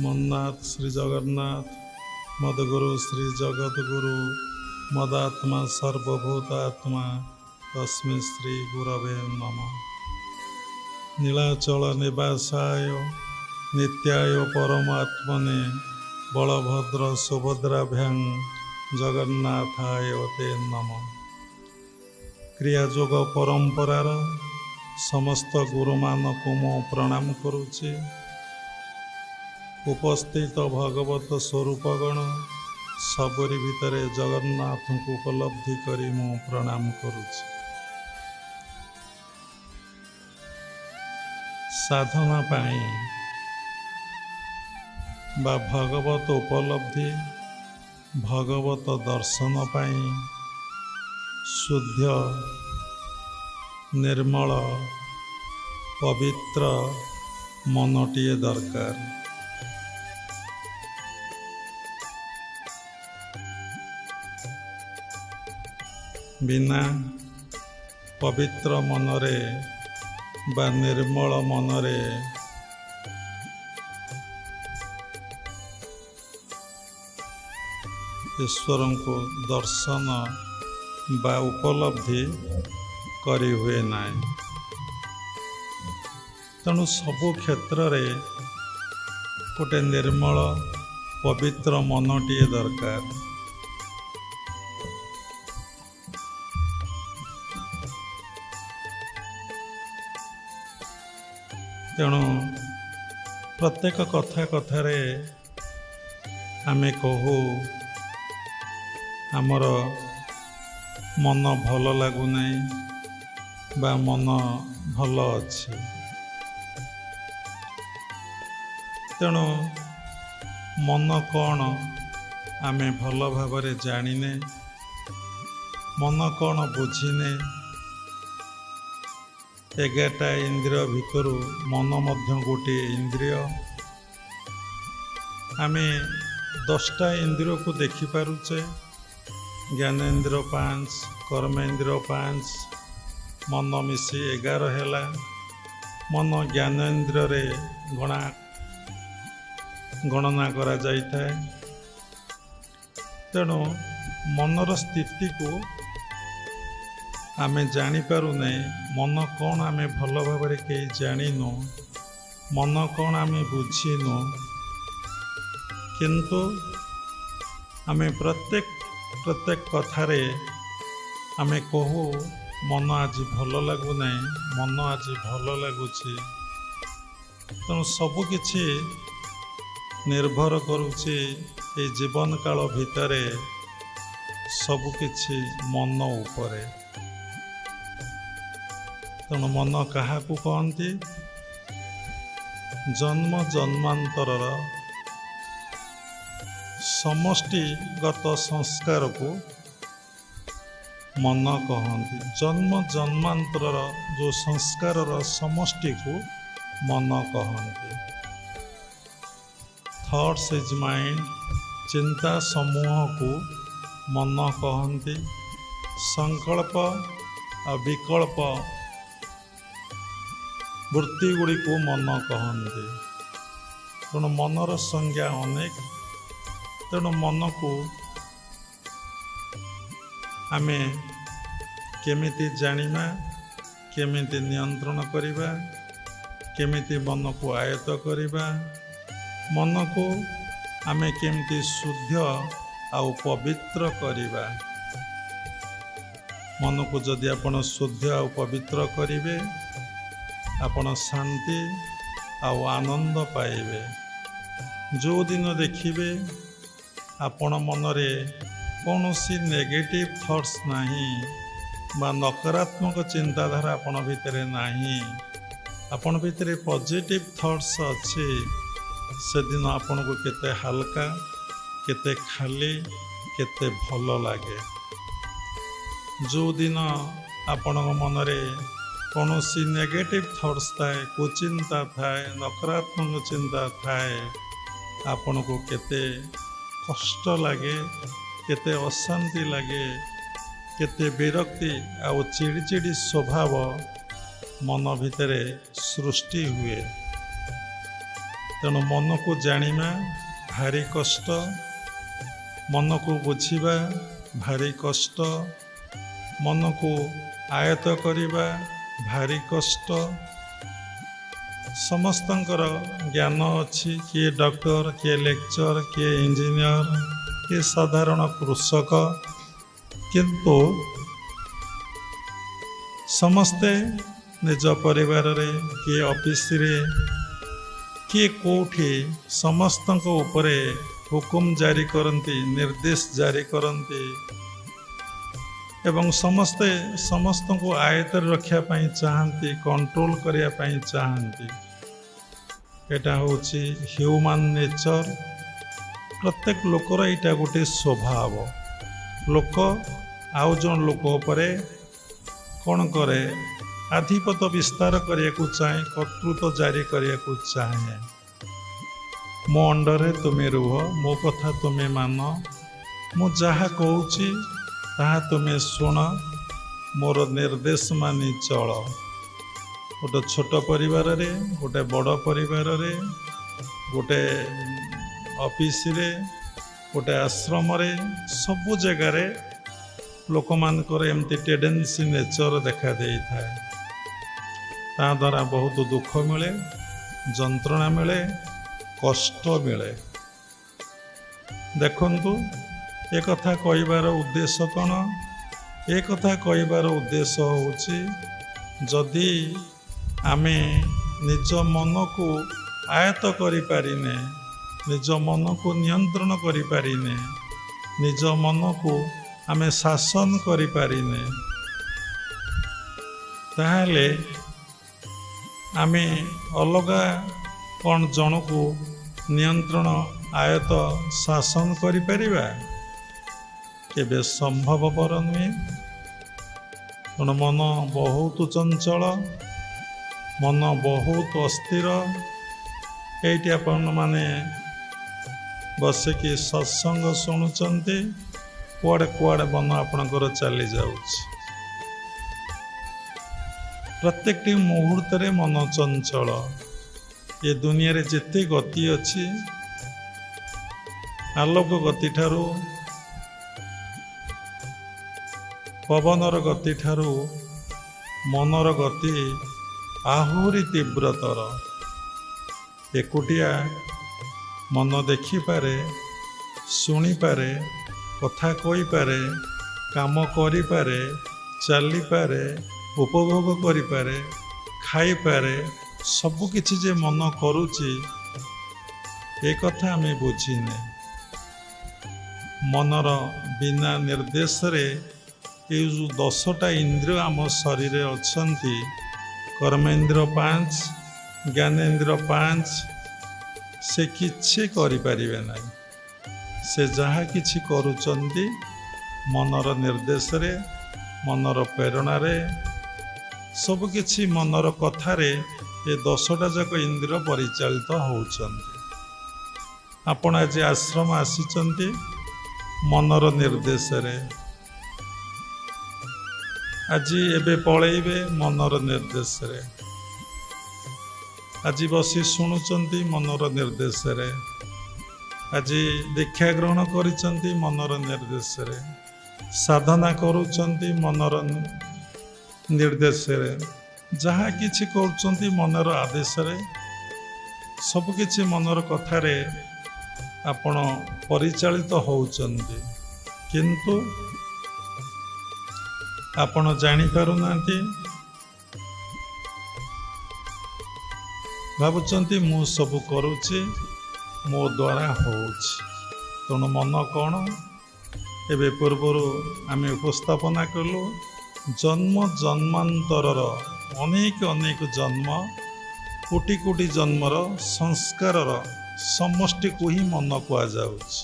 मन्नाथ श्री जगन्नाथ मदगुरु श्री जगद्गुरु मदात्मा सर्वभूतात्मा तस्मै श्री गुरवे नमः। नीलाचल निवासाय नित्याय परमात्मने बलभद्र सुभद्राभ्यां जगन्नाथाय ते नमः। क्रियायोग परंपरार समस्त गुरुमानक मु प्रणाम करुछि। उपस्थित भगवत स्वरूपगण सबरी भितरे जगन्नाथ को उपलब्धि करी मु प्रणाम करुछि। साधना पाई बा भगवत उपलब्धि भगवत दर्शन पाई शुद्ध निर्मल पवित्र मनटिए दरकार। बिना पवित्र मनरे बा निर्मल मनरे ईश्वर को दर्शन बा उपलब्धि करी हुए ना। तेणु सबु क्षेत्र रे गोटे निर्मल पवित्र मनटिए दरकार। तेणु प्रत्येक कथा कथारे आमे कहू आमर मन भल लगुना बा मन भल अच्छे। तेणु मन कौन आमे भल भावरे जानिने, मन कौन बुझिने। 11टा इंद्रिय भितरु मन मध्य गोटे इंद्रिय। आमे 10टा इंद्रिय को देखि पारुचे। ज्ञानेन्द्र 5, कर्मेन्द्र 5, मन मिसी 11 हैला। मन ज्ञानेन्द्र रे गणना करा जाई थाए। तेणु मनर स्थिति को आमे जानी पारु नहीं। मन कौन आमे भल भाव कहीं जानिनु, मन कौन आमे बुझीनु। किंतु आमे प्रत्येक कथारे आमे कहू मन आज भल लगुना, मन आज भल लगुछि। तेणु सबकिछि निर्भर करुछि ए जीवन काल भितरे सबकिछि मन उपरे। तेणु मन क्या कहती? जन्म जन्मांतरर समष्टिगत संस्कार को मन कहती। जन्म जन्मांतरर जो संस्कार समष्टि को मन कहती। थॉट्स इज माइंड, चिंता समूह को मन कहती। संकल्प और विकल्प वृत्ति गुड़ी को मन कहते। तेणु मनर संज्ञा अनेक। तेणु मन को आमे केमिति जानिमा, केमिति नियंत्रण करिबा, केमिति मन को आयत्त करिबा, मन को आमे केमिति शुद्ध आउ पवित्र करिबा। मन को जदि आपण शुद्ध आउ पवित्र करिवे आपण शांति आउ आनंद पाइबे। जो दिन देखिबे आपण मनरे कौनसी नेगेटिव थॉट्स नहीं बा नकारात्मक चिंताधारा आपण भितरे नहीं, आपण भितरे पॉजिटिव थॉट्स अच्छे, से दिन आपण को केते हल्का, केते खाली, केते भल लागे। जो दिन आपण मनरे कौनसी नेगेटिव थॉट्स थाए, कुचिंता थाए, नकारात्मक चिंता थाए, आपण को केते कष्ट लगे, केते अशांति लगे, केते विरक्ति आउ चिड़चिड़ी स्वभाव मन भितरे सृष्टि हुए। ତେଣୁ ମନକୁ ଜାଣିବା ଭାରି କଷ୍ଟ, ମନକୁ ବୁଝିବା ଭାରି କଷ୍ଟ, ମନକୁ ଆୟତ୍ତ କରିବା ଭାରି କଷ୍ଟ। ସମସ୍ତଙ୍କର ଜ୍ଞାନ ଅଛି, କିଏ ଡକ୍ଟର, କିଏ ଲେକ୍ଚର, କିଏ ଇଞ୍ଜିନିୟର, କିଏ ସାଧାରଣ କୃଷକ, କିନ୍ତୁ ସମସ୍ତେ ନିଜ ପରିବାରରେ, କିଏ ଅଫିସରେ, କିଏ କେଉଁଠି ସମସ୍ତଙ୍କ ଉପରେ ହୁକୁମ ଜାରି କରନ୍ତି, ନିର୍ଦ୍ଦେଶ ଜାରି କରନ୍ତି ଏବଂ ସମସ୍ତେ ସମସ୍ତଙ୍କୁ ଆୟତ୍ତରେ ରଖିବା ପାଇଁ ଚାହାନ୍ତି, କଣ୍ଟ୍ରୋଲ କରିବା ପାଇଁ ଚାହାନ୍ତି। ଏଇଟା ହେଉଛି ହ୍ୟୁମାନ ନେଚର। ପ୍ରତ୍ୟେକ ଲୋକର ଏଇଟା ଗୋଟେ ସ୍ୱଭାବ। ଲୋକ ଆଉ ଜଣେ ଲୋକ ଉପରେ କ'ଣ କରେ? ଆଧିପତ୍ୟ ବିସ୍ତାର କରିବାକୁ ଚାହେଁ, କର୍ତ୍ତୃତ୍ୱ ଜାରି କରିବାକୁ ଚାହେଁ। ମୋ ଅଣ୍ଡରରେ ତୁମେ ରୁହ, ମୋ କଥା ତୁମେ ମାନ, ମୁଁ ଯାହା କହୁଛି ତାହା ତୁମେ ଶୁଣ, ମୋର ନିର୍ଦ୍ଦେଶ ମାନି ଚଳ। ଗୋଟେ ଛୋଟ ପରିବାରରେ, ଗୋଟେ ବଡ଼ ପରିବାରରେ, ଗୋଟେ ଅଫିସରେ, ଗୋଟେ ଆଶ୍ରମରେ, ସବୁ ଜାଗାରେ ଲୋକମାନଙ୍କର ଏମିତି ଟେଣ୍ଡେନ୍ସି ନେଚର ଦେଖା ଦେଇଥାଏ। ତା ଦ୍ୱାରା ବହୁତ ଦୁଃଖ ମିଳେ, ଯନ୍ତ୍ରଣା ମିଳେ, କଷ୍ଟ ମିଳେ। ଦେଖନ୍ତୁ, ଏ କଥା କହିବାର ଉଦ୍ଦେଶ୍ୟ କ'ଣ? ଏ କଥା କହିବାର ଉଦ୍ଦେଶ୍ୟ ହେଉଛି, ଯଦି ଆମେ ନିଜ ମନକୁ ଆୟତ୍ତ କରିପାରିନେ, ନିଜ ମନକୁ ନିୟନ୍ତ୍ରଣ କରିପାରିନେ, ନିଜ ମନକୁ ଆମେ ଶାସନ କରିପାରିନେ, ତାହେଲେ ଆମେ ଅଲଗା କ'ଣ ଜଣକୁ ନିୟନ୍ତ୍ରଣ, ଆୟତ୍ତ, ଶାସନ କରିପାରିବା? କେବେ ସମ୍ଭବପର ନୁହେଁ। ତେଣୁ ମନ ବହୁତ ଚଞ୍ଚଳ, ମନ ବହୁତ ଅସ୍ଥିର। ଏଇଠି ଆପଣମାନେ ବସିକି ସତ୍ସଙ୍ଗ ଶୁଣୁଛନ୍ତି, କୁଆଡ଼େ କୁଆଡ଼େ ମନ ଆପଣଙ୍କର ଚାଲିଯାଉଛି। ପ୍ରତ୍ୟେକଟି ମୁହୂର୍ତ୍ତରେ ମନ ଚଞ୍ଚଳ। ଏ ଦୁନିଆରେ ଯେତେ ଗତି ଅଛି, ଆଲୋକ ଗତିଠାରୁ, ପବନର ଗତିଠାରୁ ମନର ଗତି ଆହୁରି ତୀବ୍ରତର। ଏକୁଟିଆ ମନ ଦେଖିପାରେ, ଶୁଣିପାରେ, କଥା କହିପାରେ, କାମ କରିପାରେ, ଚାଲିପାରେ, ଉପଭୋଗ କରିପାରେ, ଖାଇପାରେ, ସବୁକିଛି ଯେ ମନ କରୁଛି, ଏ କଥା ଆମେ ବୁଝିନେ। ମନର ବିନା ନିର୍ଦ୍ଦେଶରେ ଏଇ ଯେଉଁ 10ଟା ଇନ୍ଦ୍ରିୟ ଆମ ଶରୀରରେ ଅଛନ୍ତି, କର୍ମେନ୍ଦ୍ର 5, ଜ୍ଞାନେନ୍ଦ୍ର 5, ସେ କିଛି କରିପାରିବେ ନାହିଁ। ସେ ଯାହା କିଛି କରୁଛନ୍ତି ମନର ନିର୍ଦ୍ଦେଶରେ, ମନର ପ୍ରେରଣାରେ, ସବୁକିଛି ମନର କଥାରେ ଏ 10ଟା ଯାକ ଇନ୍ଦ୍ରିୟ ପରିଚାଳିତ ହେଉଛନ୍ତି। ଆପଣ ଆଜି ଆଶ୍ରମ ଆସିଛନ୍ତି ମନର ନିର୍ଦ୍ଦେଶରେ, ଆଜି ଏବେ ପଳେଇବେ ମନର ନିର୍ଦ୍ଦେଶରେ, ଆଜି ବସି ଶୁଣୁଛନ୍ତି ମନର ନିର୍ଦ୍ଦେଶରେ, ଆଜି ଦୀକ୍ଷା ଗ୍ରହଣ କରିଛନ୍ତି ମନର ନିର୍ଦ୍ଦେଶରେ, ସାଧନା କରୁଛନ୍ତି ମନର ନିର୍ଦ୍ଦେଶରେ, ଯାହା କିଛି କରୁଛନ୍ତି ମନର ଆଦେଶରେ, ସବୁକିଛି ମନର କଥାରେ ଆପଣ ପରିଚାଳିତ ହେଉଛନ୍ତି। କିନ୍ତୁ ଆପଣ ଜାଣିପାରୁନାହାନ୍ତି, ଭାବୁଛନ୍ତି ମୁଁ ସବୁ କରୁଛି, ମୋ ଦ୍ୱାରା ହେଉଛି। ତେଣୁ ମନ କ'ଣ? ଏବେ ପୂର୍ବରୁ ଆମେ ଉପସ୍ଥାପନା କଲୁ, ଜନ୍ମ ଜନ୍ମାନ୍ତରର ଅନେକ ଅନେକ ଜନ୍ମ, କୋଟି କୋଟି ଜନ୍ମର ସଂସ୍କାରର ସମଷ୍ଟିକୁ ହିଁ ମନ କୁହାଯାଉଛି।